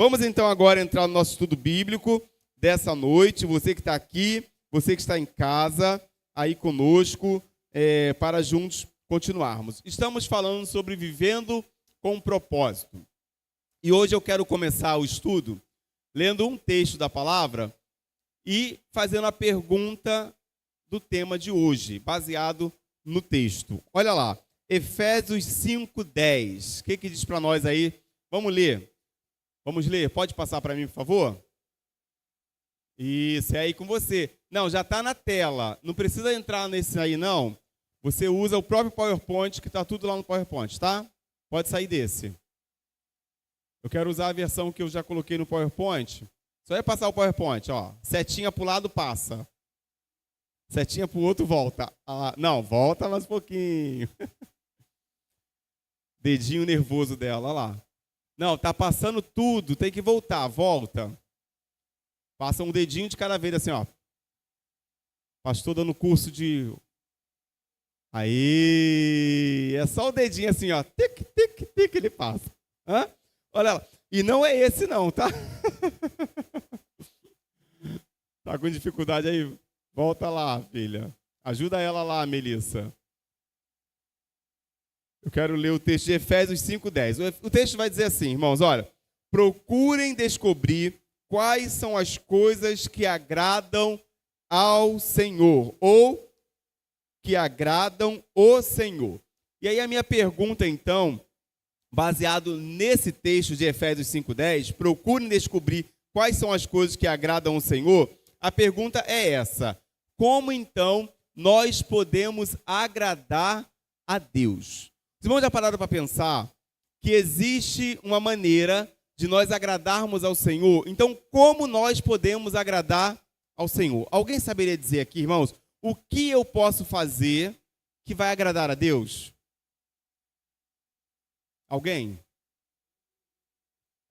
Vamos então agora entrar no nosso estudo bíblico dessa noite. Você que está aqui, você que está em casa, aí conosco, para juntos continuarmos. Estamos falando sobre vivendo com propósito. E hoje eu quero começar o estudo lendo um texto da palavra e fazendo a pergunta do tema de hoje, baseado no texto. Olha lá, Efésios 5:10. O que diz para nós aí? Vamos ler. Vamos ler? Pode passar para mim, por favor? Isso, é aí com você. Não, já está na tela. Não precisa entrar nesse aí, não. Você usa o próprio PowerPoint, que está tudo lá no PowerPoint, tá? Pode sair desse. Eu quero usar a versão que eu já coloquei no PowerPoint. Só é passar o PowerPoint, ó. Setinha para o lado, passa. Setinha para o outro, volta. Ah, não, volta mais um pouquinho. Dedinho nervoso dela, olha lá. Não, tá passando tudo, tem que voltar, volta. Passa um dedinho de cada vez, assim, ó. Pastor dando curso de... Aí, é só o dedinho assim, ó. Tic, tic, tic, ele passa. Hã? Olha lá. E não é esse não, tá? Tá com dificuldade aí? Volta lá, filha. Ajuda ela lá, Melissa. Eu quero ler o texto de Efésios 5:10. O texto vai dizer assim, irmãos, olha. Procurem descobrir quais são as coisas que agradam ao Senhor, ou que agradam o Senhor. E aí a minha pergunta, então, baseado nesse texto de Efésios 5:10, procurem descobrir quais são as coisas que agradam o Senhor. A pergunta é essa: como, então, nós podemos agradar a Deus? Os irmãos já pararam para pensar que existe uma maneira de nós agradarmos ao Senhor? Então, como nós podemos agradar ao Senhor? Alguém saberia dizer aqui, irmãos, o que eu posso fazer que vai agradar a Deus? Alguém?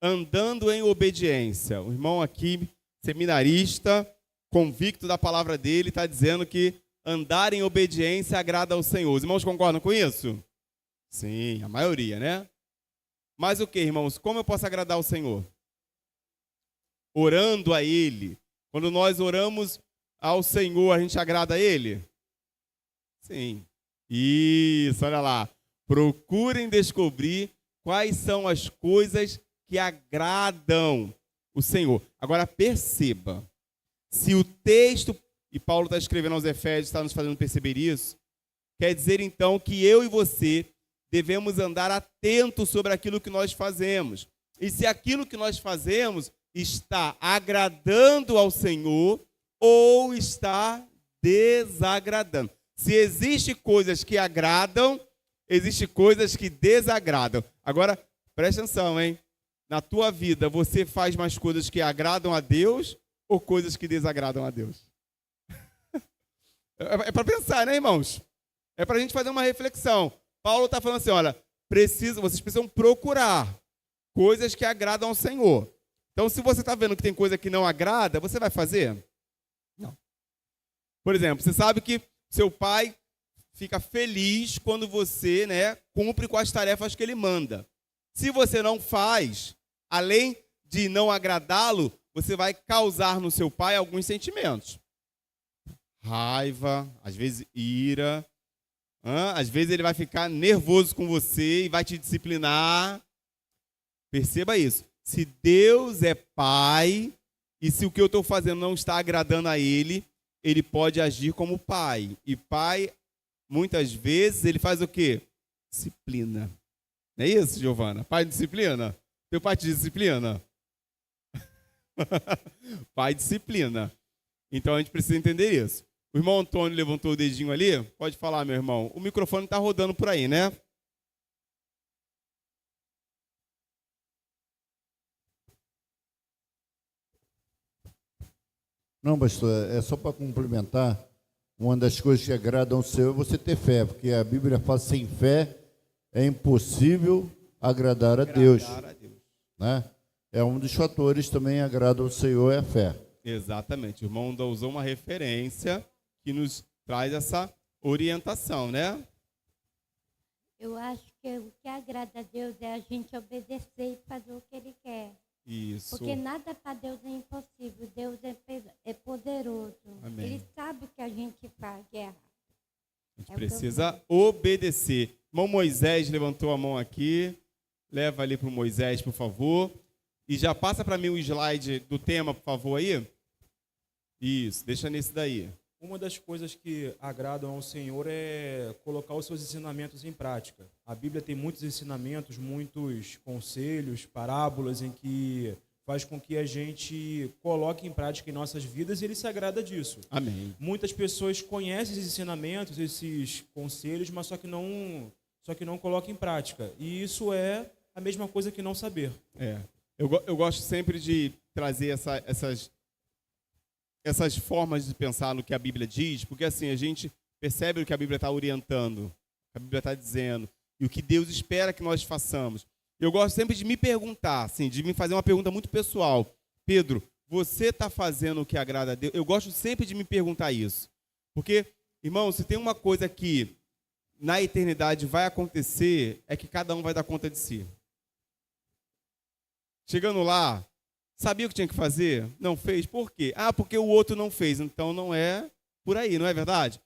Andando em obediência. O irmão aqui, seminarista, convicto da palavra dele, está dizendo que andar em obediência agrada ao Senhor. Os irmãos concordam com isso? Sim, a maioria, né? Mas o que, irmãos? Como eu posso agradar ao Senhor? Orando a Ele. Quando nós oramos ao Senhor, a gente agrada a Ele? Sim. Isso, olha lá. Procurem descobrir quais são as coisas que agradam o Senhor. Agora perceba, se o texto, e Paulo está escrevendo aos Efésios, está nos fazendo perceber isso, quer dizer então que eu e você devemos andar atentos sobre aquilo que nós fazemos. E se aquilo que nós fazemos está agradando ao Senhor ou está desagradando. Se existem coisas que agradam, existem coisas que desagradam. Agora, presta atenção, hein? Na tua vida, você faz mais coisas que agradam a Deus ou coisas que desagradam a Deus? É para pensar, né, irmãos? É para a gente fazer uma reflexão. Paulo está falando assim, olha, vocês precisam procurar coisas que agradam ao Senhor. Então, se você está vendo que tem coisa que não agrada, você vai fazer? Não. Por exemplo, você sabe que seu pai fica feliz quando você, cumpre com as tarefas que ele manda. Se você não faz, além de não agradá-lo, você vai causar no seu pai alguns sentimentos. Raiva, às vezes ira. Às vezes ele vai ficar nervoso com você e vai te disciplinar. Perceba isso. Se Deus é pai e se o que eu estou fazendo não está agradando a Ele, Ele pode agir como pai. E pai, muitas vezes, ele faz o quê? Disciplina. Não é isso, Giovana? Pai disciplina? Teu pai te disciplina? Pai disciplina. Então a gente precisa entender isso. O irmão Antônio levantou o dedinho ali. Pode falar, meu irmão. O microfone está rodando por aí, né? Não, pastor, é só para complementar. Uma das coisas que agradam ao Senhor é você ter fé, porque a Bíblia fala que sem fé é impossível agradar a Deus. Né? É um dos fatores também agrada ao Senhor, é a fé. Exatamente. O irmão usou uma referência que nos traz essa orientação, né? Eu acho que o que agrada a Deus é a gente obedecer e fazer o que Ele quer. Isso. Porque nada para Deus é impossível. Deus é poderoso. Amém. Ele sabe o que a gente faz de errado. A gente precisa obedecer. Irmão Moisés levantou a mão aqui. Leva ali para o Moisés, por favor. E já passa para mim o slide do tema, por favor, aí. Isso, deixa nesse daí. Uma das coisas que agradam ao Senhor é colocar os seus ensinamentos em prática. A Bíblia tem muitos ensinamentos, muitos conselhos, parábolas em que faz com que a gente coloque em prática em nossas vidas e Ele se agrada disso. Amém. Muitas pessoas conhecem esses ensinamentos, esses conselhos, mas só que não colocam em prática. E isso é a mesma coisa que não saber. Eu gosto sempre de trazer essas formas de pensar no que a Bíblia diz, porque assim, a gente percebe o que a Bíblia está orientando, o que a Bíblia está dizendo, e o que Deus espera que nós façamos. Eu gosto sempre de me perguntar, assim, de me fazer uma pergunta muito pessoal. Pedro, você está fazendo o que agrada a Deus? Eu gosto sempre de me perguntar isso. Porque, irmão, se tem uma coisa que na eternidade vai acontecer, é que cada um vai dar conta de si. Chegando lá, sabia o que tinha que fazer? Não fez? Por quê? Porque o outro não fez. Então não é por aí, não é verdade?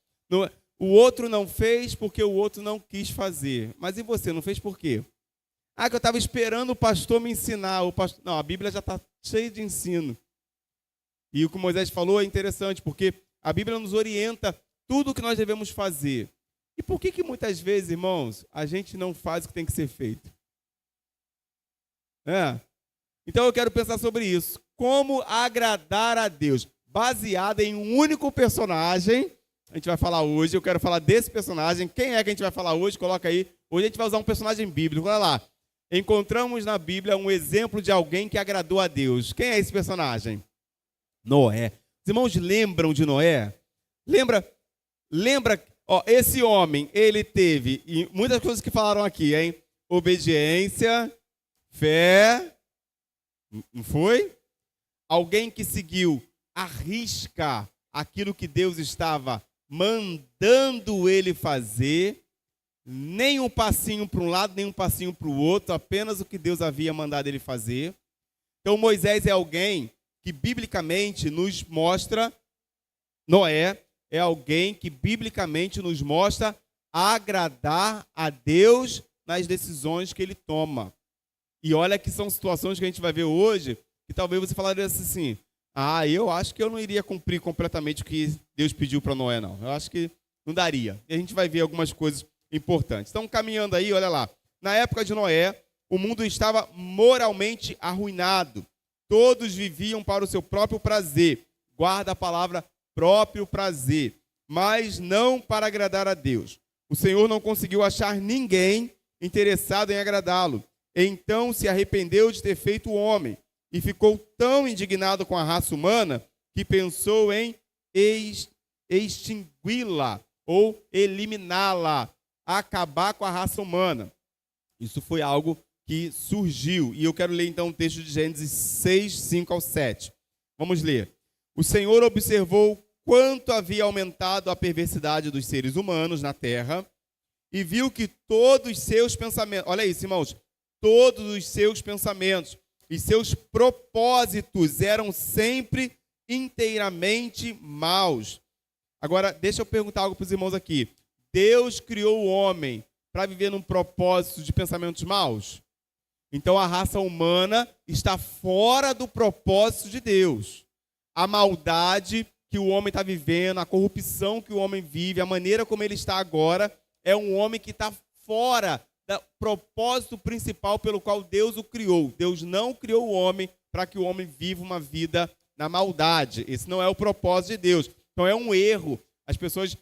O outro não fez porque o outro não quis fazer. Mas e você, não fez por quê? Que eu estava esperando o pastor me ensinar. Não, a Bíblia já está cheia de ensino. E o que Moisés falou é interessante, porque a Bíblia nos orienta tudo o que nós devemos fazer. E por que muitas vezes, irmãos, a gente não faz o que tem que ser feito? Então eu quero pensar sobre isso. Como agradar a Deus? Baseado em um único personagem. A gente vai falar hoje, eu quero falar desse personagem. Quem é que a gente vai falar hoje? Coloca aí. Hoje a gente vai usar um personagem bíblico. Olha lá. Encontramos na Bíblia um exemplo de alguém que agradou a Deus. Quem é esse personagem? Noé. Os irmãos lembram de Noé? Lembra? Esse homem, ele teve e muitas coisas que falaram aqui, hein? Obediência, fé. Não foi? Alguém que seguiu à risca aquilo que Deus estava mandando ele fazer, nem um passinho para um lado, nem um passinho para o outro, apenas o que Deus havia mandado ele fazer. Então Moisés é alguém que biblicamente nos mostra, Noé é alguém que biblicamente nos mostra agradar a Deus nas decisões que ele toma. E olha que são situações que a gente vai ver hoje, que talvez você falaria assim, eu acho que eu não iria cumprir completamente o que Deus pediu para Noé, não. Eu acho que não daria. E a gente vai ver algumas coisas importantes. Então, caminhando aí, olha lá. Na época de Noé, o mundo estava moralmente arruinado. Todos viviam para o seu próprio prazer. Guarda a palavra próprio prazer. Mas não para agradar a Deus. O Senhor não conseguiu achar ninguém interessado em agradá-lo. Então se arrependeu de ter feito o homem e ficou tão indignado com a raça humana que pensou em extingui-la ou eliminá-la, acabar com a raça humana. Isso foi algo que surgiu. E eu quero ler então o texto de Gênesis 6, 5 ao 7. Vamos ler. O Senhor observou quanto havia aumentado a perversidade dos seres humanos na terra e viu que todos os seus pensamentos... Olha isso, irmãos. Todos os seus pensamentos e seus propósitos eram sempre inteiramente maus. Agora, deixa eu perguntar algo para os irmãos aqui. Deus criou o homem para viver num propósito de pensamentos maus? Então a raça humana está fora do propósito de Deus. A maldade que o homem está vivendo, a corrupção que o homem vive, a maneira como ele está agora, é um homem que está fora do propósito principal pelo qual Deus o criou. Deus não criou o homem para que o homem viva uma vida na maldade. Esse não é o propósito de Deus. Então é um erro as pessoas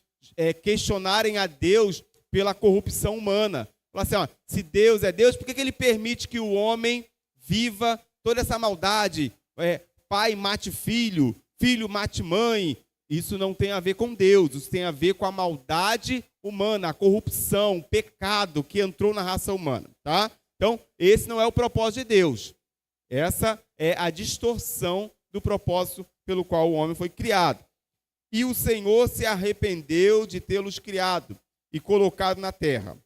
questionarem a Deus pela corrupção humana. Falar assim, se Deus é Deus, por que ele permite que o homem viva toda essa maldade? Pai mate filho, filho mate mãe. Isso não tem a ver com Deus, isso tem a ver com a maldade humana, a corrupção, o pecado que entrou na raça humana, tá? Então, esse não é o propósito de Deus. Essa é a distorção do propósito pelo qual o homem foi criado. E o Senhor se arrependeu de tê-los criado e colocado na terra.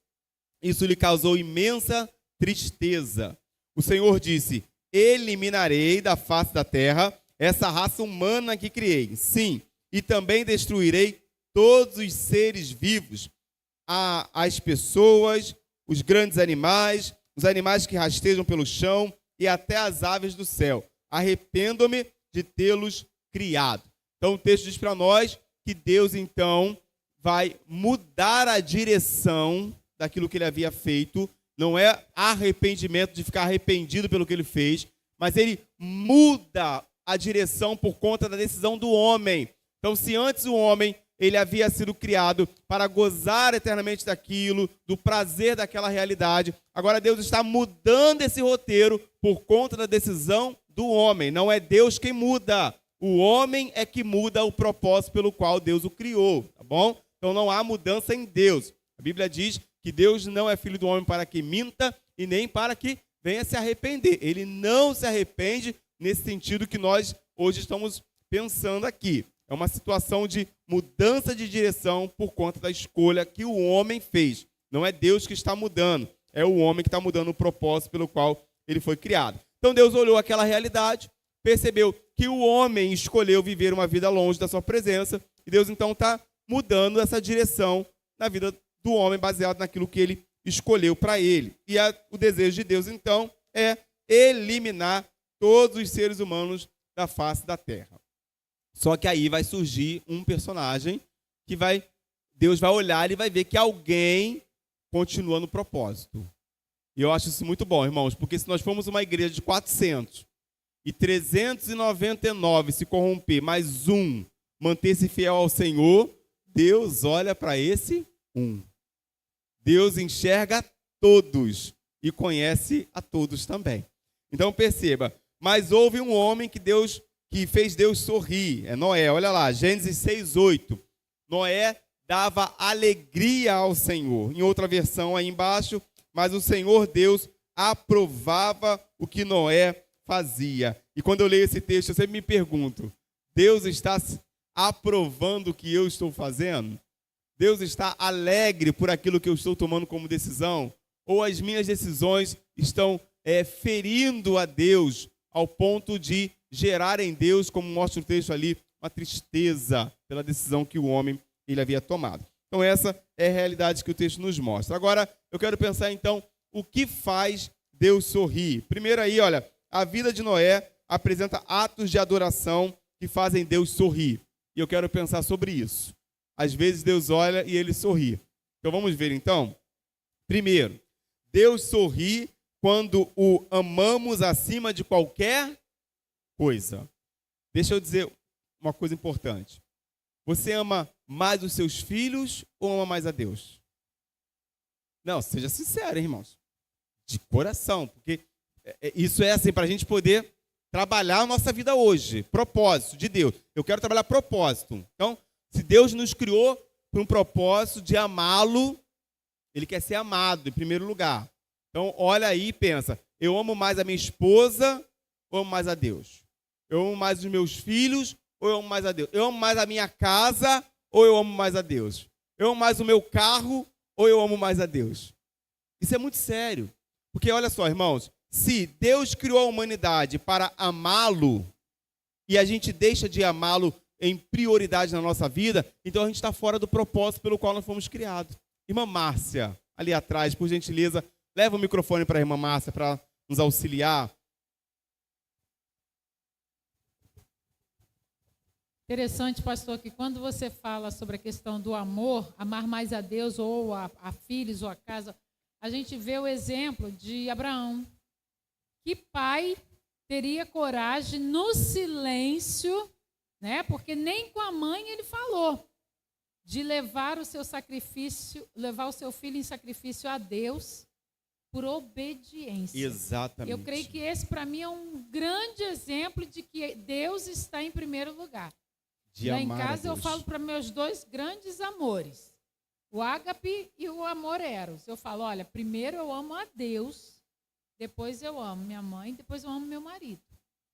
Isso lhe causou imensa tristeza. O Senhor disse, eliminarei da face da terra essa raça humana que criei. Sim, e também destruirei todos os seres vivos, as pessoas, os grandes animais, os animais que rastejam pelo chão e até as aves do céu. Arrependo-me de tê-los criado. Então o texto diz para nós que Deus então vai mudar a direção daquilo que ele havia feito. Não é arrependimento de ficar arrependido pelo que ele fez, mas ele muda a direção por conta da decisão do homem. Então, se antes o homem ele havia sido criado para gozar eternamente daquilo, do prazer daquela realidade, agora Deus está mudando esse roteiro por conta da decisão do homem. Não é Deus quem muda, o homem é que muda o propósito pelo qual Deus o criou, tá bom? Então não há mudança em Deus. A Bíblia diz que Deus não é filho do homem para que minta e nem para que venha se arrepender. Ele não se arrepende nesse sentido que nós hoje estamos pensando aqui. É uma situação de mudança de direção por conta da escolha que o homem fez. Não é Deus que está mudando, é o homem que está mudando o propósito pelo qual ele foi criado. Então Deus olhou aquela realidade, percebeu que o homem escolheu viver uma vida longe da sua presença, e Deus então está mudando essa direção na vida do homem baseado naquilo que ele escolheu para ele. E o desejo de Deus então é eliminar todos os seres humanos da face da terra. Só que aí vai surgir um personagem que Deus vai olhar e vai ver que alguém continua no propósito. E eu acho isso muito bom, irmãos, porque se nós formos uma igreja de 400 e 399 se corromper, mais um manter-se fiel ao Senhor, Deus olha para esse um. Deus enxerga todos e conhece a todos também. Então perceba, mas houve um homem que fez Deus sorrir, é Noé. Olha lá, Gênesis 6:8. Noé dava alegria ao Senhor. Em outra versão aí embaixo, mas o Senhor Deus aprovava o que Noé fazia. E quando eu leio esse texto, eu sempre me pergunto, Deus está aprovando o que eu estou fazendo? Deus está alegre por aquilo que eu estou tomando como decisão? Ou as minhas decisões estão ferindo a Deus ao ponto de gerar em Deus, como mostra o texto ali, uma tristeza pela decisão que o homem ele havia tomado? Então essa é a realidade que o texto nos mostra. Agora eu quero pensar então, o que faz Deus sorrir? Primeiro aí, olha, a vida de Noé apresenta atos de adoração que fazem Deus sorrir. E eu quero pensar sobre isso. Às vezes Deus olha e ele sorri. Então vamos ver então. Primeiro, Deus sorri quando o amamos acima de qualquer coisa. Deixa eu dizer uma coisa importante. Você ama mais os seus filhos ou ama mais a Deus? Não, seja sincero, irmãos. De coração, porque isso é assim para a gente poder trabalhar a nossa vida hoje. Propósito de Deus. Eu quero trabalhar propósito. Então, se Deus nos criou por um propósito de amá-lo, ele quer ser amado em primeiro lugar. Então, olha aí e pensa, eu amo mais a minha esposa ou amo mais a Deus? Eu amo mais os meus filhos ou eu amo mais a Deus? Eu amo mais a minha casa ou eu amo mais a Deus? Eu amo mais o meu carro ou eu amo mais a Deus? Isso é muito sério. Porque olha só, irmãos, se Deus criou a humanidade para amá-lo e a gente deixa de amá-lo em prioridade na nossa vida, então a gente está fora do propósito pelo qual nós fomos criados. Irmã Márcia, ali atrás, por gentileza, leva o microfone para a irmã Márcia para nos auxiliar. Interessante, pastor, que quando você fala sobre a questão do amor, amar mais a Deus ou a filhos ou a casa, a gente vê o exemplo de Abraão. Que pai teria coragem no silêncio, né? Porque nem com a mãe ele falou, de levar o seu sacrifício, levar o seu filho em sacrifício a Deus por obediência. Exatamente. Eu creio que esse para mim é um grande exemplo de que Deus está em primeiro lugar. Lá em casa eu falo para meus dois grandes amores, o ágape e o amor eros. Eu falo, olha, primeiro eu amo a Deus, depois eu amo minha mãe, depois eu amo meu marido.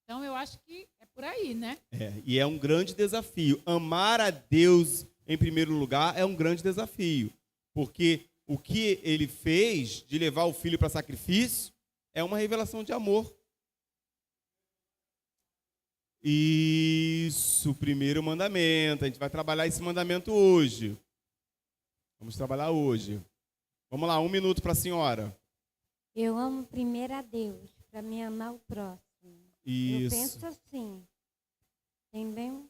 Então eu acho que é por aí, né? E é um grande desafio. Amar a Deus em primeiro lugar é um grande desafio, porque o que ele fez de levar o filho para sacrifício é uma revelação de amor. Isso, primeiro mandamento. A gente vai trabalhar esse mandamento hoje. Vamos trabalhar hoje. Vamos lá, 1 minuto para a senhora. Eu amo primeiro a Deus, para me amar o próximo. Isso. Eu penso assim. Tem bem?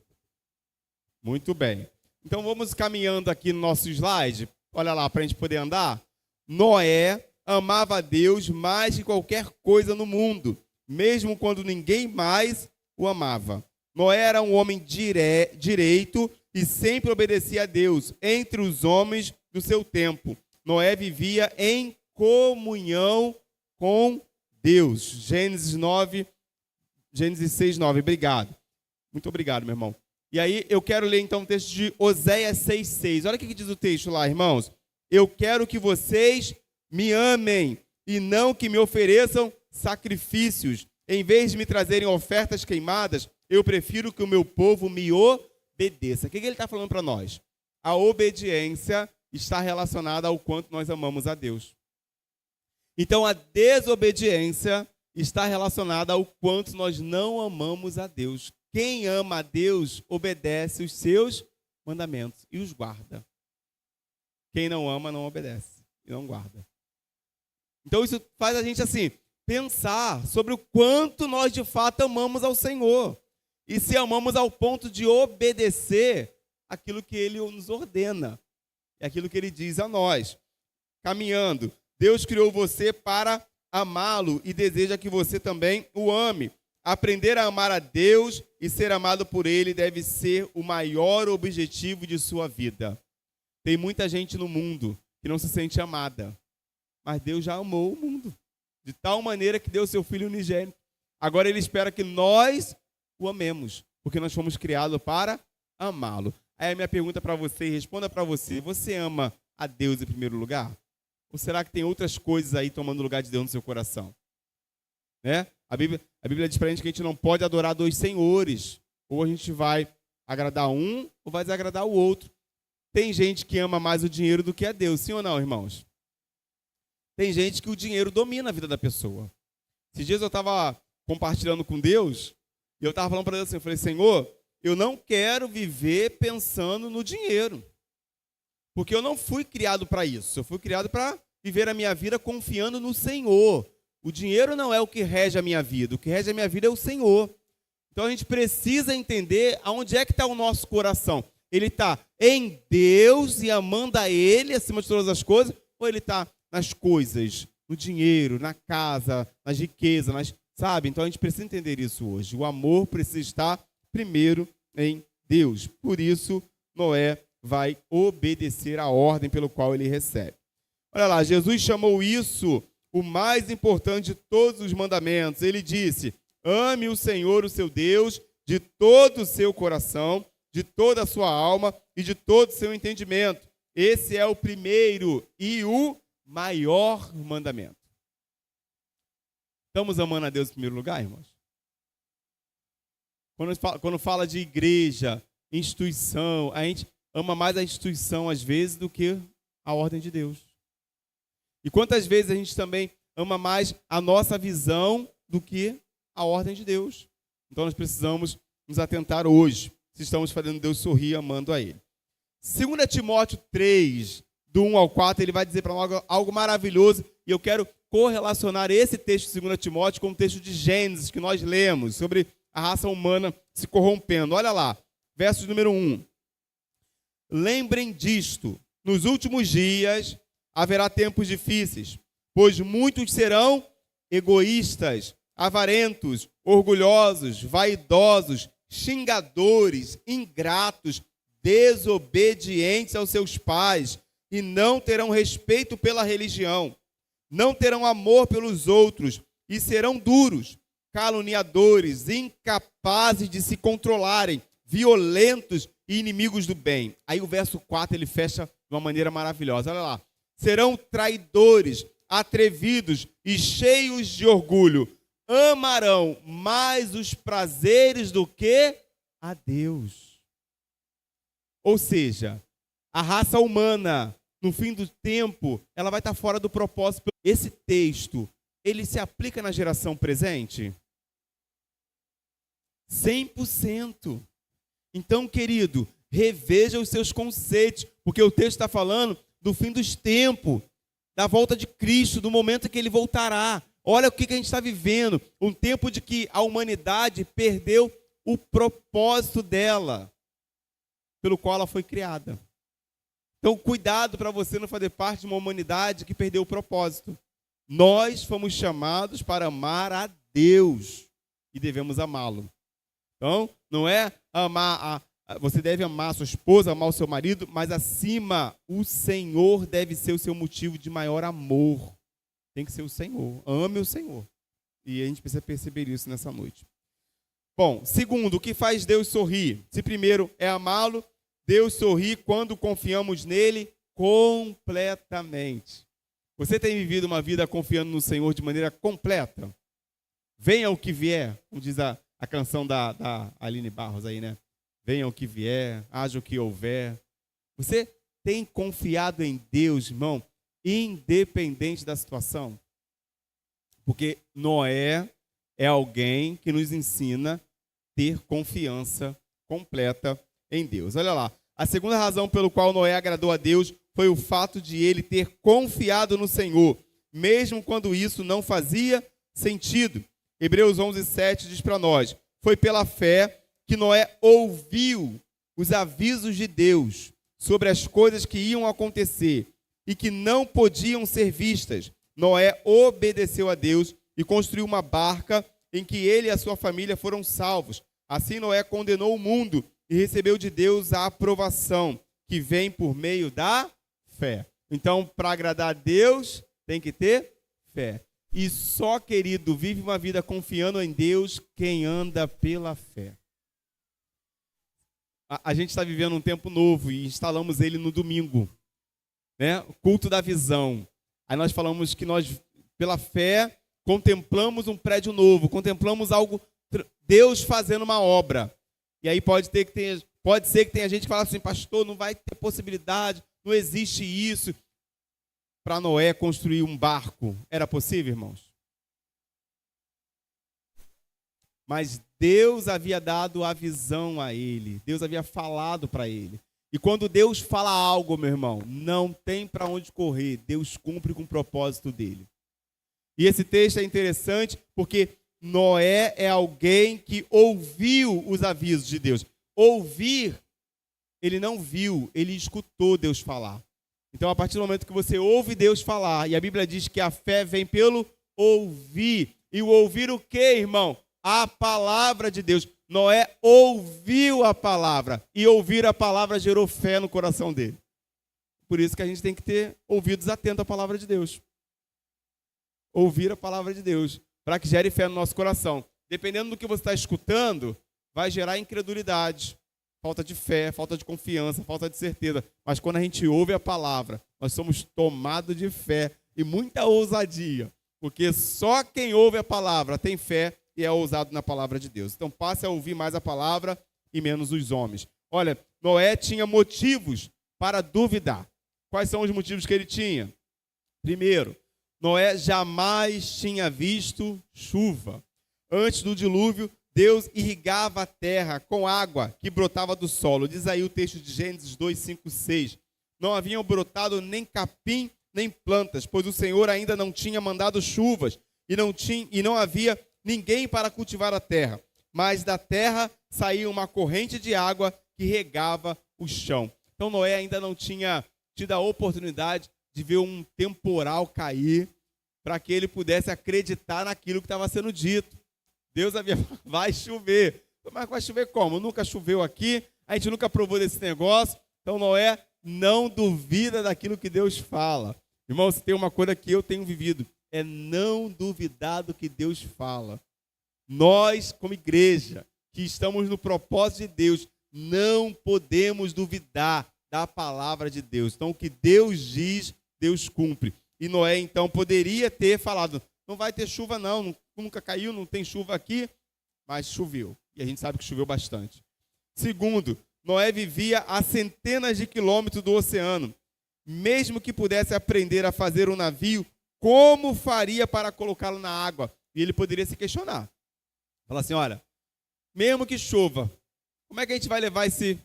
Muito bem. Então vamos caminhando aqui no nosso slide. Olha lá, para a gente poder andar. Noé amava a Deus mais que qualquer coisa no mundo, mesmo quando ninguém mais o amava. Noé era um homem direito e sempre obedecia a Deus entre os homens do seu tempo. Noé vivia em comunhão com Deus. Gênesis 6, 9. Obrigado. Muito obrigado, meu irmão. E aí eu quero ler então o texto de Oséias 6, 6. Olha o que diz o texto lá, irmãos. Eu quero que vocês me amem e não que me ofereçam sacrifícios. Em vez de me trazerem ofertas queimadas, eu prefiro que o meu povo me obedeça. O que ele está falando para nós? A obediência está relacionada ao quanto nós amamos a Deus. Então a desobediência está relacionada ao quanto nós não amamos a Deus. Quem ama a Deus obedece os seus mandamentos e os guarda. Quem não ama não obedece e não guarda. Então isso faz a gente assim pensar sobre o quanto nós de fato amamos ao Senhor e se amamos ao ponto de obedecer aquilo que Ele nos ordena, é aquilo que Ele diz a nós. Caminhando, Deus criou você para amá-lo e deseja que você também o ame. Aprender a amar a Deus e ser amado por Ele deve ser o maior objetivo de sua vida. Tem muita gente no mundo que não se sente amada, mas Deus já amou o mundo de tal maneira que deu seu Filho unigênito. Agora Ele espera que nós o amemos, porque nós fomos criados para amá-lo. Aí a minha pergunta para você, responda para você: você ama a Deus em primeiro lugar? Ou será que tem outras coisas aí tomando lugar de Deus no seu coração? Né? A Bíblia diz para a gente que a gente não pode adorar dois senhores. Ou a gente vai agradar um ou vai desagradar o outro. Tem gente que ama mais o dinheiro do que a Deus, sim ou não, irmãos? Tem gente que o dinheiro domina a vida da pessoa. Esses dias eu estava compartilhando com Deus e eu estava falando para Deus assim, eu falei: Senhor, eu não quero viver pensando no dinheiro. Porque eu não fui criado para isso. Eu fui criado para viver a minha vida confiando no Senhor. O dinheiro não é o que rege a minha vida. O que rege a minha vida é o Senhor. Então a gente precisa entender aonde é que está o nosso coração. Ele está em Deus e amando a Ele acima de todas as coisas, ou ele está nas coisas, no dinheiro, na casa, nas riquezas, sabe? Então a gente precisa entender isso hoje. O amor precisa estar primeiro em Deus. Por isso, Noé vai obedecer a ordem pelo qual ele recebe. Olha lá, Jesus chamou isso o mais importante de todos os mandamentos. Ele disse: ame o Senhor, o seu Deus, de todo o seu coração, de toda a sua alma e de todo o seu entendimento. Esse é o primeiro e o maior mandamento. Estamos amando a Deus em primeiro lugar, irmãos? Quando fala de igreja, instituição, a gente ama mais a instituição às vezes do que a ordem de Deus. E quantas vezes a gente também ama mais a nossa visão do que a ordem de Deus. Então nós precisamos nos atentar hoje, se estamos fazendo Deus sorrir amando a Ele. 2 Timóteo 3, do 1 ao 4, ele vai dizer para nós algo maravilhoso, e eu quero correlacionar esse texto de 2 Timóteo com o texto de Gênesis que nós lemos, sobre a raça humana se corrompendo. Olha lá, verso número 1. Lembrem disto, nos últimos dias haverá tempos difíceis, pois muitos serão egoístas, avarentos, orgulhosos, vaidosos, xingadores, ingratos, desobedientes aos seus pais, e não terão respeito pela religião, não terão amor pelos outros, e serão duros, caluniadores, incapazes de se controlarem, violentos e inimigos do bem. Aí o verso 4 ele fecha de uma maneira maravilhosa. Olha lá. Serão traidores, atrevidos e cheios de orgulho. Amarão mais os prazeres do que a Deus. Ou seja, a raça humana, no fim do tempo, ela vai estar fora do propósito. Esse texto, ele se aplica na geração presente? 100%. Então, querido, reveja os seus conceitos, porque o texto está falando do fim dos tempos, da volta de Cristo, do momento em que ele voltará. Olha o que a gente está vivendo, um tempo de que a humanidade perdeu o propósito dela, pelo qual ela foi criada. Então, cuidado para você não fazer parte de uma humanidade que perdeu o propósito. Nós fomos chamados para amar a Deus e devemos amá-lo. Então, não é amar você deve amar a sua esposa, amar o seu marido, mas acima, o Senhor deve ser o seu motivo de maior amor. Tem que ser o Senhor. Ame o Senhor. E a gente precisa perceber isso nessa noite. Bom, segundo, o que faz Deus sorrir? Se primeiro é amá-lo, Deus sorri quando confiamos nele completamente. Você tem vivido uma vida confiando no Senhor de maneira completa? Venha o que vier, como diz a canção da Aline Barros aí, né? Venha o que vier, haja o que houver. Você tem confiado em Deus, irmão, independente da situação? Porque Noé é alguém que nos ensina a ter confiança completa em Deus. Olha lá, a segunda razão pelo qual Noé agradou a Deus foi o fato de ele ter confiado no Senhor, mesmo quando isso não fazia sentido. Hebreus 11:7 diz para nós: foi pela fé que Noé ouviu os avisos de Deus sobre as coisas que iam acontecer e que não podiam ser vistas. Noé obedeceu a Deus e construiu uma barca em que ele e a sua família foram salvos. Assim Noé condenou o mundo e recebeu de Deus a aprovação que vem por meio da fé. Então, para agradar a Deus, tem que ter fé. E só, querido, vive uma vida confiando em Deus quem anda pela fé. A gente está vivendo um tempo novo e instalamos ele no domingo, né? O culto da visão. Aí nós falamos que nós, pela fé, contemplamos um prédio novo, contemplamos algo, Deus fazendo uma obra. E aí pode ser que tenha gente que fala assim: pastor, não vai ter possibilidade, não existe isso. Para Noé construir um barco, era possível, irmãos? Mas Deus havia dado a visão a ele, Deus havia falado para ele. E quando Deus fala algo, meu irmão, não tem para onde correr, Deus cumpre com o propósito dele. E esse texto é interessante porque Noé é alguém que ouviu os avisos de Deus. Ouvir, ele não viu, ele escutou Deus falar. Então, a partir do momento que você ouve Deus falar, e a Bíblia diz que a fé vem pelo ouvir. E o ouvir o quê, irmão? A palavra de Deus. Noé ouviu a palavra, e ouvir a palavra gerou fé no coração dele. Por isso que a gente tem que ter ouvidos atentos à palavra de Deus. Ouvir a palavra de Deus, para que gere fé no nosso coração. Dependendo do que você está escutando, vai gerar incredulidade, falta de fé, falta de confiança, falta de certeza. Mas quando a gente ouve a palavra, nós somos tomados de fé e muita ousadia. Porque só quem ouve a palavra tem fé e é ousado na palavra de Deus. Então passe a ouvir mais a palavra e menos os homens. Olha, Noé tinha motivos para duvidar. Quais são os motivos que ele tinha? Primeiro, Noé jamais tinha visto chuva. Antes do dilúvio, Deus irrigava a terra com água que brotava do solo. Diz aí o texto de Gênesis 2, 5, 6. Não haviam brotado nem capim, nem plantas, pois o Senhor ainda não tinha mandado chuvas e não havia ninguém para cultivar a terra. Mas da terra saía uma corrente de água que regava o chão. Então Noé ainda não tinha tido a oportunidade de ver um temporal cair para que ele pudesse acreditar naquilo que estava sendo dito. Deus havia falado: vai chover. Mas vai chover como? Nunca choveu aqui, a gente nunca provou desse negócio. Então Noé não duvida daquilo que Deus fala. Irmão, se tem uma coisa que eu tenho vivido, é não duvidar do que Deus fala. Nós, como igreja, que estamos no propósito de Deus, não podemos duvidar da palavra de Deus. Então, o que Deus diz, Deus cumpre. E Noé, então, poderia ter falado: não vai ter chuva não, nunca caiu, não tem chuva aqui, mas choveu. E a gente sabe que choveu bastante. Segundo, Noé vivia a centenas de quilômetros do oceano. Mesmo que pudesse aprender a fazer um navio, como faria para colocá-lo na água? E ele poderia se questionar. Falar assim: olha, mesmo que chova. Como é que a gente vai levar esse...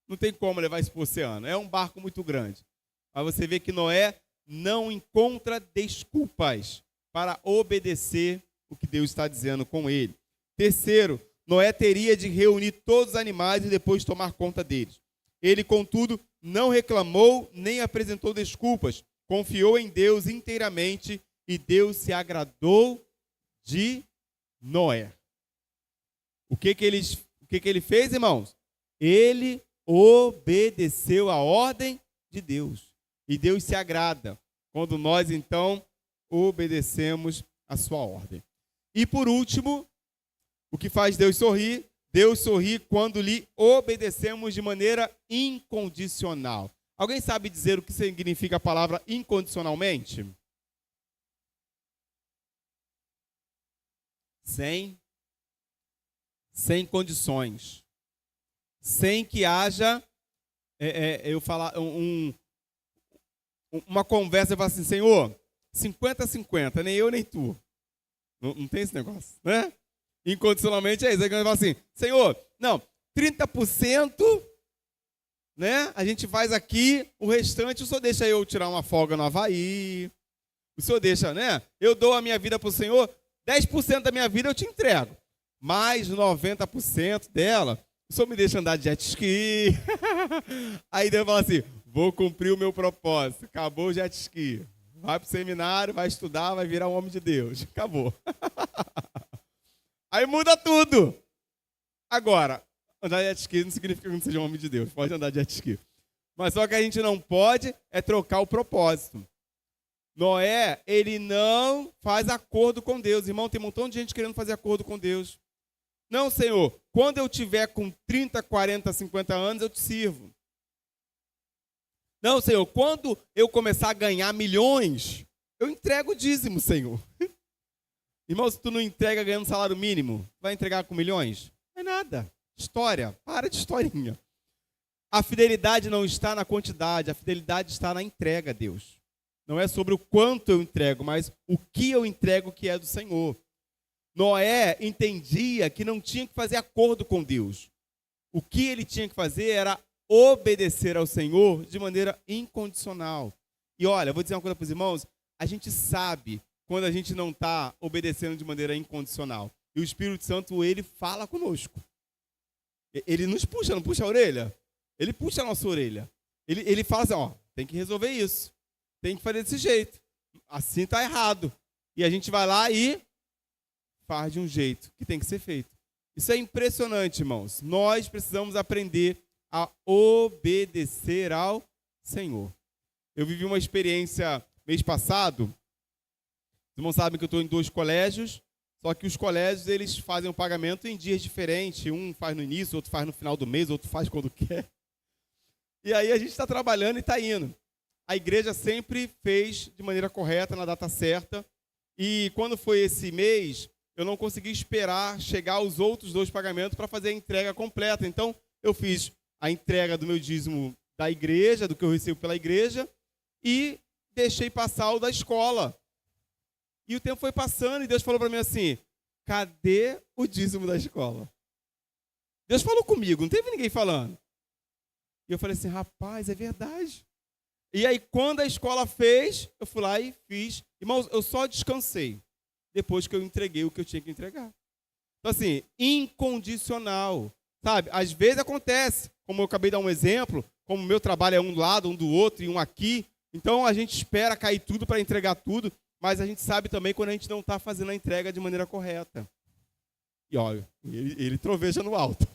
Não tem como levar isso para o oceano. É um barco muito grande. Mas você vê que Noé não encontra desculpas para obedecer o que Deus está dizendo com ele. Terceiro, Noé teria de reunir todos os animais e depois tomar conta deles. Ele, contudo, não reclamou nem apresentou desculpas. Confiou em Deus inteiramente e Deus se agradou de Noé. O que ele fez, irmãos? Ele obedeceu a ordem de Deus. E Deus se agrada quando nós, então, obedecemos a sua ordem. E por último, o que faz Deus sorrir? Deus sorri quando lhe obedecemos de maneira incondicional. Alguém sabe dizer o que significa a palavra incondicionalmente? Sem condições. Sem que haja, uma conversa, eu falo assim, Senhor, 50-50, nem eu nem tu. Não tem esse negócio, né? Incondicionalmente é isso. Aí eu falo assim, Senhor, não, 30%, né? A gente faz aqui, o restante o Senhor deixa eu tirar uma folga no Havaí. O Senhor deixa, né? Eu dou a minha vida para o Senhor, 10% da minha vida eu te entrego. Mais 90% dela, o Senhor me deixa andar de jet ski. Aí Deus fala assim, vou cumprir o meu propósito. Acabou o jet ski. Vai para o seminário, vai estudar, vai virar um homem de Deus. Acabou. Aí muda tudo. Agora, andar de jet ski não significa que não seja um homem de Deus. Pode andar de jet ski. Mas só que a gente não pode é trocar o propósito. Noé, ele não faz acordo com Deus. Irmão, tem um montão de gente querendo fazer acordo com Deus. Não, Senhor, quando eu tiver com 30, 40, 50 anos, eu te sirvo. Não, Senhor, quando eu começar a ganhar milhões, eu entrego o dízimo, Senhor. Irmão, se tu não entrega ganhando salário mínimo, vai entregar com milhões? Não é nada. História, para de historinha. A fidelidade não está na quantidade, a fidelidade está na entrega a Deus. Não é sobre o quanto eu entrego, mas o que eu entrego que é do Senhor. Noé entendia que não tinha que fazer acordo com Deus. O que ele tinha que fazer era obedecer ao Senhor de maneira incondicional. E olha, vou dizer uma coisa para os irmãos, a gente sabe quando a gente não está obedecendo de maneira incondicional. E o Espírito Santo, ele fala conosco. Ele nos puxa, não puxa a orelha? Ele puxa a nossa orelha. Ele fala assim, ó, tem que resolver isso. Tem que fazer desse jeito. Assim está errado. E a gente vai lá e faz de um jeito que tem que ser feito. Isso é impressionante, irmãos. Nós precisamos aprender a obedecer ao Senhor. Eu vivi uma experiência mês passado. Os irmãos sabem que eu estou em 2 colégios, só que os colégios eles fazem o pagamento em dias diferentes. Um faz no início, outro faz no final do mês, outro faz quando quer. E aí a gente está trabalhando e está indo. A igreja sempre fez de maneira correta, na data certa. E quando foi esse mês, eu não consegui esperar chegar os outros 2 pagamentos para fazer a entrega completa. Então, eu fiz a entrega do meu dízimo da igreja, do que eu recebo pela igreja, e deixei passar o da escola. E o tempo foi passando e Deus falou para mim assim, cadê o dízimo da escola? Deus falou comigo, não teve ninguém falando. E eu falei assim, rapaz, é verdade. E aí, quando a escola fez, eu fui lá e fiz. Irmãos, eu só descansei depois que eu entreguei o que eu tinha que entregar. Então, assim, incondicional. Sabe, às vezes acontece, como eu acabei de dar um exemplo, como o meu trabalho é um do lado, um do outro e um aqui. Então, a gente espera cair tudo para entregar tudo, mas a gente sabe também quando a gente não está fazendo a entrega de maneira correta. E olha, ele troveja no alto.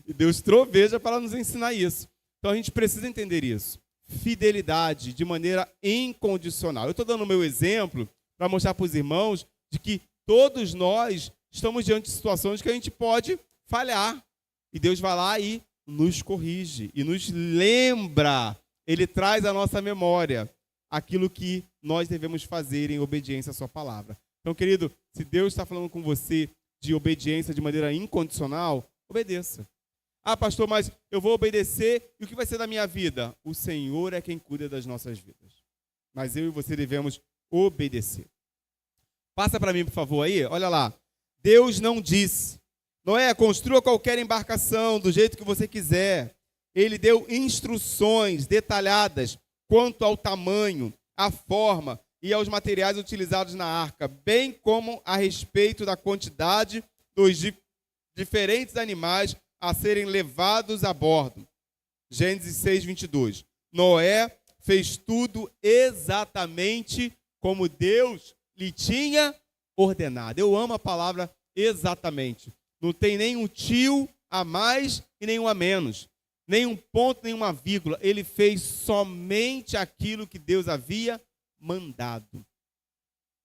E Deus troveja para nos ensinar isso. Então, a gente precisa entender isso. Fidelidade de maneira incondicional. Eu estou dando o meu exemplo para mostrar para os irmãos de que todos nós estamos diante de situações que a gente pode falhar. E Deus vai lá e nos corrige e nos lembra. Ele traz à nossa memória aquilo que nós devemos fazer em obediência à sua palavra. Então, querido, se Deus está falando com você de obediência de maneira incondicional, obedeça. Ah, pastor, mas eu vou obedecer e o que vai ser da minha vida? O Senhor é quem cuida das nossas vidas. Mas eu e você devemos obedecer. Passa para mim, por favor, aí. Olha lá. Deus não disse, Noé, construa qualquer embarcação do jeito que você quiser. Ele deu instruções detalhadas quanto ao tamanho, à forma e aos materiais utilizados na arca, bem como a respeito da quantidade dos diferentes animais a serem levados a bordo. Gênesis 6, 22. Noé fez tudo exatamente como Deus lhe tinha ordenado. Eu amo a palavra exatamente. Não tem nenhum tio a mais e nenhum a menos. Nenhum ponto, nenhuma vírgula. Ele fez somente aquilo que Deus havia mandado.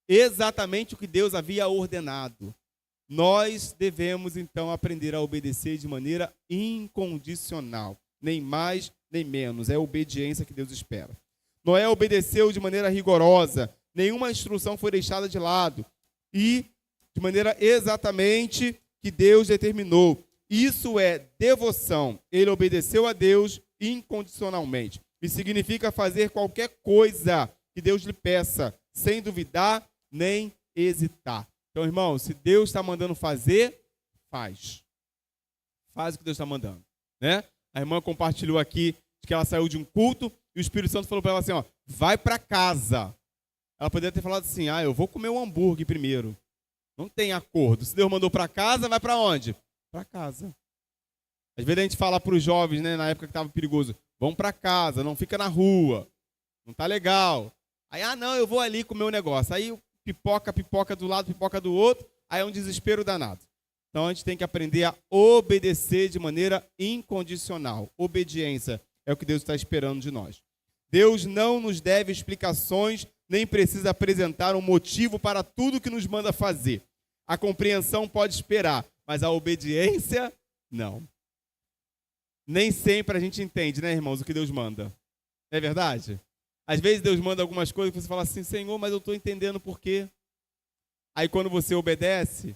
Exatamente o que Deus havia ordenado. Nós devemos, então, aprender a obedecer de maneira incondicional. Nem mais, nem menos. É a obediência que Deus espera. Noé obedeceu de maneira rigorosa. Nenhuma instrução foi deixada de lado. E de maneira exatamente que Deus determinou. Isso é devoção. Ele obedeceu a Deus incondicionalmente. E significa fazer qualquer coisa que Deus lhe peça, sem duvidar nem hesitar. Então, irmão, se Deus está mandando fazer, faz. Faz o que Deus está mandando, né? A irmã compartilhou aqui que ela saiu de um culto e o Espírito Santo falou para ela assim, ó, vai para casa. Ela poderia ter falado assim, eu vou comer um hambúrguer primeiro. Não tem acordo. Se Deus mandou para casa, vai para onde? Para casa. Às vezes a gente fala para os jovens, né, na época que estava perigoso, vão para casa, não fica na rua, não tá legal. Aí, não, eu vou ali comer um negócio. Aí pipoca do lado, pipoca do outro, aí é um desespero danado. Então a gente tem que aprender a obedecer de maneira incondicional. Obediência é o que Deus está esperando de nós. Deus não nos deve explicações, nem precisa apresentar um motivo para tudo que nos manda fazer. A compreensão pode esperar, mas a obediência, não. Nem sempre a gente entende, né, irmãos, o que Deus manda. Não é verdade? Às vezes Deus manda algumas coisas que você fala assim, Senhor, mas eu estou entendendo por quê. Aí quando você obedece,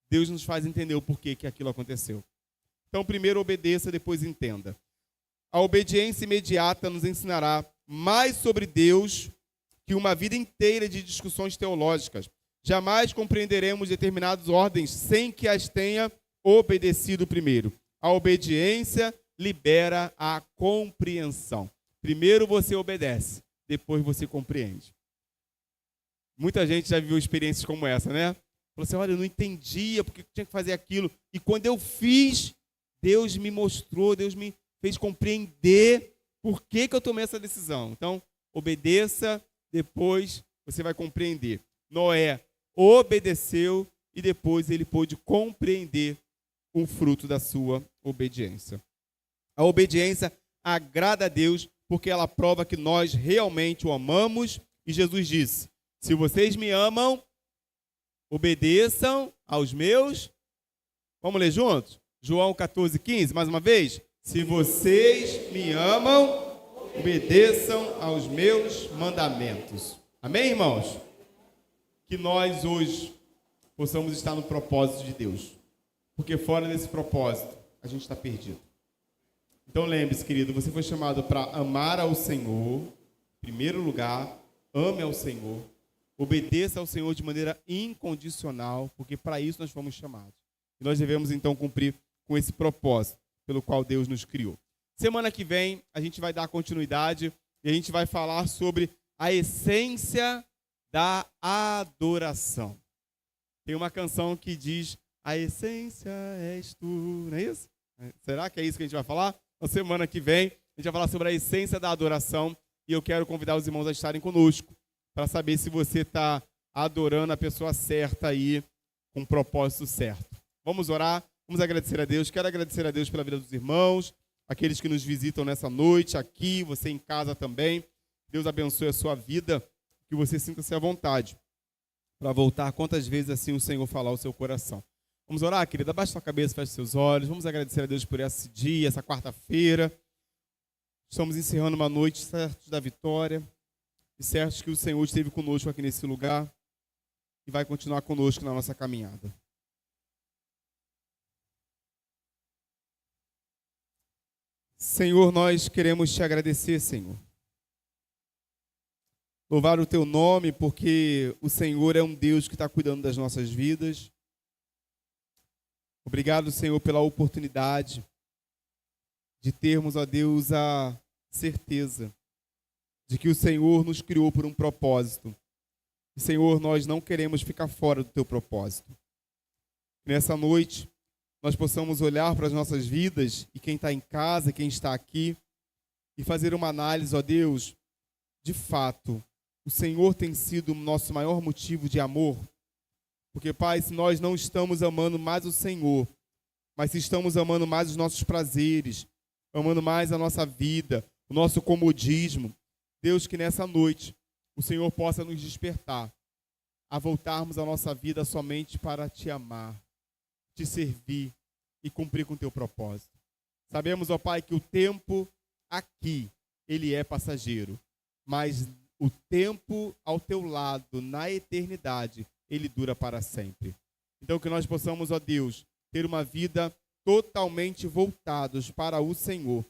Deus nos faz entender o porquê que aquilo aconteceu. Então, primeiro obedeça, depois entenda. A obediência imediata nos ensinará mais sobre Deus que uma vida inteira de discussões teológicas. Jamais compreenderemos determinadas ordens sem que as tenha obedecido primeiro. A obediência libera a compreensão. Primeiro você obedece, depois você compreende. Muita gente já viveu experiências como essa, né? Falou assim, olha, eu não entendia porque eu tinha que fazer aquilo. E quando eu fiz, Deus me mostrou, Deus me fez compreender por que eu tomei essa decisão. Então, obedeça, depois você vai compreender. Noé obedeceu e depois ele pôde compreender o fruto da sua obediência. A obediência agrada a Deus porque ela prova que nós realmente o amamos. E Jesus disse, se vocês me amam, obedeçam aos meus... Vamos ler juntos? João 14,15, mais uma vez. Se vocês me amam, obedeçam aos meus mandamentos. Amém, irmãos? Que nós hoje possamos estar no propósito de Deus. Porque fora desse propósito, a gente está perdido. Então lembre-se, querido, você foi chamado para amar ao Senhor. Em primeiro lugar, ame ao Senhor. Obedeça ao Senhor de maneira incondicional, porque para isso nós fomos chamados. E nós devemos então cumprir com esse propósito pelo qual Deus nos criou. Semana que vem a gente vai dar continuidade e a gente vai falar sobre a essência da adoração. Tem uma canção que diz, a essência és tu, não é isso? Será que é isso que a gente vai falar? Na semana que vem a gente vai falar sobre a essência da adoração e eu quero convidar os irmãos a estarem conosco para saber se você está adorando a pessoa certa aí, com o propósito certo. Vamos orar, vamos agradecer a Deus. Quero agradecer a Deus pela vida dos irmãos, aqueles que nos visitam nessa noite, aqui, você em casa também. Deus abençoe a sua vida, que você sinta-se à vontade para voltar quantas vezes assim o Senhor falar ao seu coração. Vamos orar, querida? Abaixe sua cabeça, feche seus olhos. Vamos agradecer a Deus por esse dia, essa quarta-feira. Estamos encerrando uma noite certos da vitória e certos que o Senhor esteve conosco aqui nesse lugar e vai continuar conosco na nossa caminhada. Senhor, nós queremos te agradecer, Senhor. Louvar o teu nome, porque o Senhor é um Deus que está cuidando das nossas vidas. Obrigado, Senhor, pela oportunidade de termos, ó Deus, a certeza de que o Senhor nos criou por um propósito. E, Senhor, nós não queremos ficar fora do teu propósito. Que nessa noite nós possamos olhar para as nossas vidas e quem está em casa, quem está aqui, e fazer uma análise, ó Deus, de fato, o Senhor tem sido o nosso maior motivo de amor. Porque, Pai, se nós não estamos amando mais o Senhor, mas se estamos amando mais os nossos prazeres, amando mais a nossa vida, o nosso comodismo, Deus, que nessa noite o Senhor possa nos despertar a voltarmos a nossa vida somente para te amar, te servir e cumprir com o teu propósito. Sabemos, ó Pai, que o tempo aqui, ele é passageiro, mas o tempo ao teu lado, na eternidade, ele dura para sempre. Então que nós possamos, ó Deus, ter uma vida totalmente voltados para o Senhor,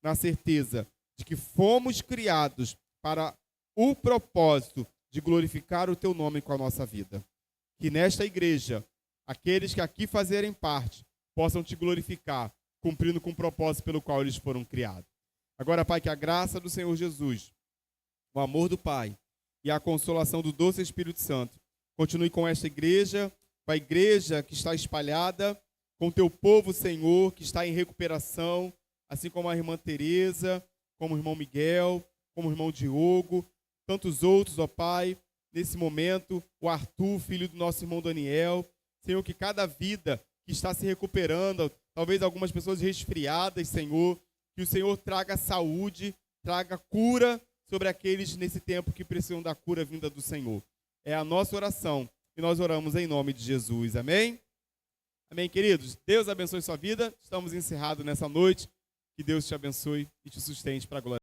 na certeza de que fomos criados para o propósito de glorificar o teu nome com a nossa vida. Que nesta igreja, aqueles que aqui fazerem parte, possam te glorificar, cumprindo com o propósito pelo qual eles foram criados. Agora, Pai, que a graça do Senhor Jesus, o amor do Pai e a consolação do doce Espírito Santo continue com esta igreja, com a igreja que está espalhada, com o teu povo, Senhor, que está em recuperação, assim como a irmã Teresa, como o irmão Miguel, como o irmão Diogo, tantos outros, ó Pai, nesse momento, o Arthur, filho do nosso irmão Daniel. Senhor, que cada vida que está se recuperando, talvez algumas pessoas resfriadas, Senhor, que o Senhor traga saúde, traga cura sobre aqueles nesse tempo que precisam da cura vinda do Senhor. É a nossa oração e nós oramos em nome de Jesus. Amém? Amém, queridos? Deus abençoe sua vida. Estamos encerrados nessa noite. Que Deus te abençoe e te sustente para a glória.